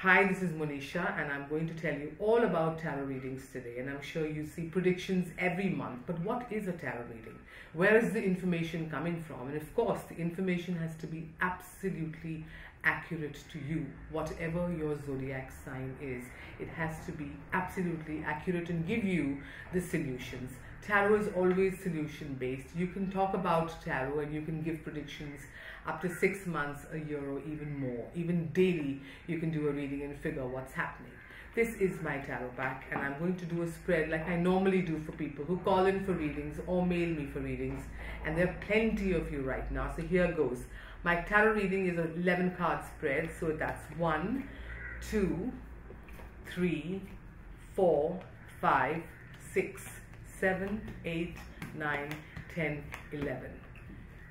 Hi, this is Monisha and I'm going to tell you all about tarot readings today, and I'm sure you see predictions every month. But what is a tarot reading? Where is the information coming from? And of course, the information has to be absolutely accurate to you. Whatever your zodiac sign is, it has to be absolutely accurate and give you the solutions. Tarot is always solution based. You can talk about tarot and you can give predictions up to 6 months, a year, or even more. Even daily, you can do a reading and figure what's happening. This is my tarot pack, and I'm going to do a spread like I normally do for people who call in for readings or mail me for readings, and there are plenty of you right now. So here goes. My tarot reading is an 11 card spread, so that's 1, 2, 3, 4, 5, 6, 7, 8, 9, 10, 11.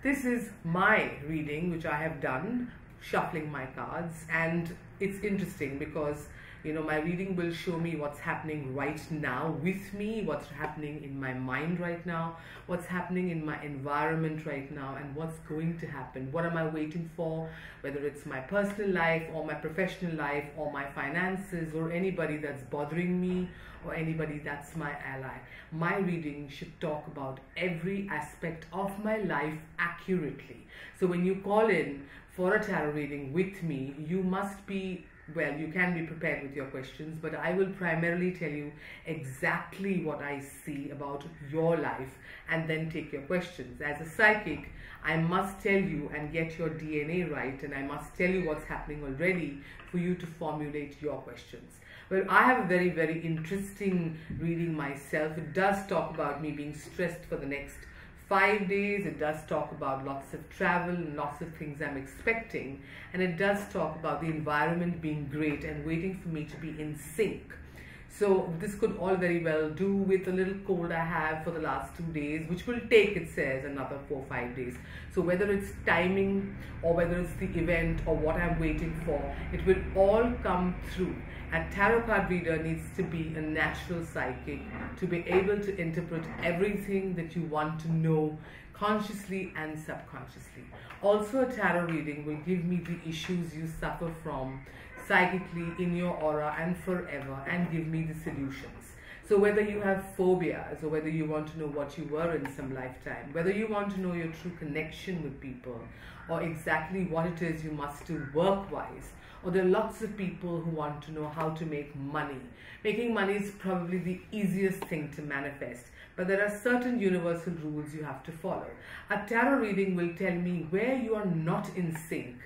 This is my reading, which I have done, shuffling my cards, and it's interesting because, you know, my reading will show me what's happening right now with me, what's happening in my mind right now, what's happening in my environment right now, and what's going to happen. What am I waiting for? Whether it's my personal life or my professional life or my finances or anybody that's bothering me or anybody that's my ally. My reading should talk about every aspect of my life accurately. So when you call in for a tarot reading with me, you must be, well, you can be prepared with your questions, but I will primarily tell you exactly what I see about your life and then take your questions. As a psychic, I must tell you and get your DNA right, and I must tell you what's happening already for you to formulate your questions. Well, I have a very, very interesting reading myself. It does talk about me being stressed for the next 5 days. It does talk about lots of travel and lots of things I'm expecting, and it does talk about the environment being great and waiting for me to be in sync. So this could all very well do with a little cold I have for the last 2 days, which will take, it says, another 4 or 5 days. So whether it's timing or whether it's the event or what I'm waiting for, it will all come through. A tarot card reader needs to be a natural psychic to be able to interpret everything that you want to know consciously and subconsciously. Also, a tarot reading will give me the issues you suffer from psychically in your aura and forever, and give me the solutions. So whether you have phobias, or whether you want to know what you were in some lifetime, whether you want to know your true connection with people, or exactly what it is you must do work-wise, or there are lots of people who want to know how to make money. Making money is probably the easiest thing to manifest, but there are certain universal rules you have to follow. A tarot reading will tell me where you are not in sync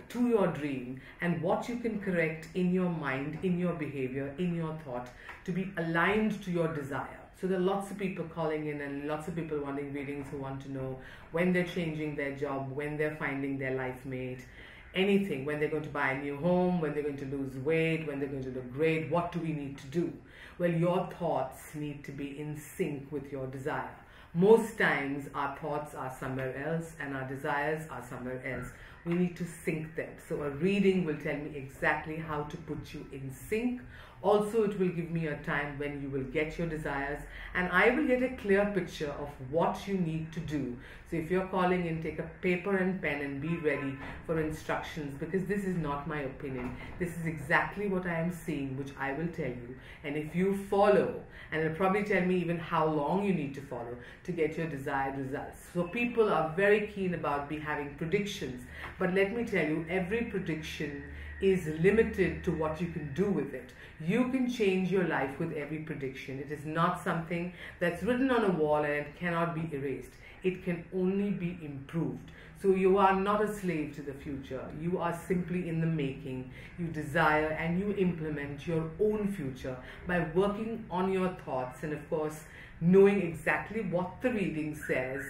to your dream and what you can correct in your mind, in your behavior, in your thought, to be aligned to your desire. So there are lots of people calling in and lots of people wanting readings who want to know when they're changing their job, when they're finding their life mate, anything, when they're going to buy a new home, when they're going to lose weight, when they're going to look great. What do we need to do? Well, your thoughts need to be in sync with your desire. Most times our thoughts are somewhere else and our desires are somewhere else. We need to sync them. So a reading will tell me exactly how to put you in sync. Also, it will give me a time when you will get your desires, and I will get a clear picture of what you need to do. So if you're calling in, take a paper and pen and be ready for instructions, because this is not my opinion. This is exactly what I am seeing, which I will tell you. And if you follow, and it'll probably tell me even how long you need to follow to get your desired results. So people are very keen about having predictions, but let me tell you, every prediction is limited to what you can do with it. You can change your life with every prediction. It is not something that's written on a wall and it cannot be erased. It can only be improved. So you are not a slave to the future. You are simply in the making. You desire and you implement your own future by working on your thoughts and, of course, knowing exactly what the reading says.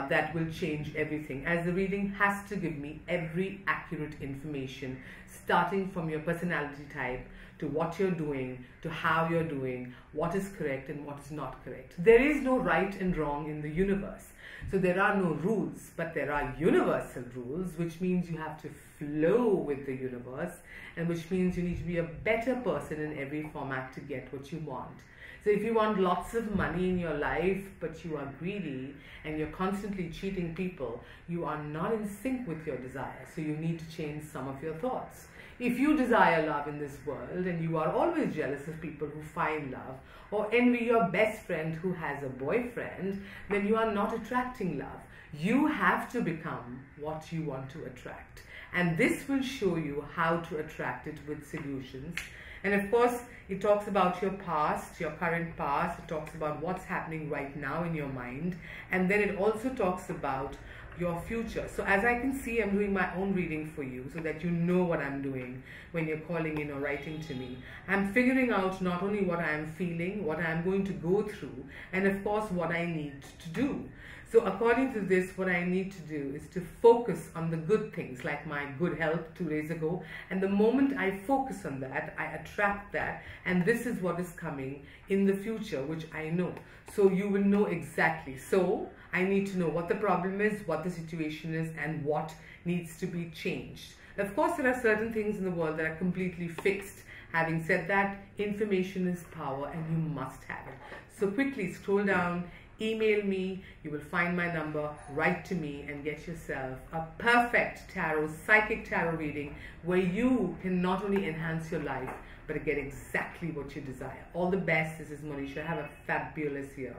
That will change everything, as the reading has to give me every accurate information, starting from your personality type to what you're doing, to how you're doing, what is correct and what is not correct. There is no right and wrong in the universe. So there are no rules, but there are universal rules, which means you have to flow with the universe, and which means you need to be a better person in every format to get what you want. So if you want lots of money in your life, but you are greedy and you're constantly cheating people, you are not in sync with your desire. So you need to change some of your thoughts. if you desire love in this world and you are always jealous of people who find love, or envy your best friend who has a boyfriend, then you are not attracting love. You have to become what you want to attract. And this will show you how to attract it with solutions. And of course, it talks about your past, your current past. It talks about what's happening right now in your mind. And then it also talks about your future. So as I can see, I'm doing my own reading for you so that you know what I'm doing when you're calling in or writing to me. I'm figuring out not only what I'm feeling, what I'm going to go through, and of course what I need to do. So according to this, what I need to do is to focus on the good things, like my good health 2 days ago. And the moment I focus on that, I attract that. And this is what is coming in the future, which I know. So you will know exactly. So I need to know what the problem is, what the situation is, and what needs to be changed. Of course, there are certain things in the world that are completely fixed. Having said that, information is power and you must have it. So quickly scroll down, email me, you will find my number, write to me and get yourself a perfect tarot, psychic tarot reading where you can not only enhance your life, but get exactly what you desire. All the best. This is Monisha. Have a fabulous year.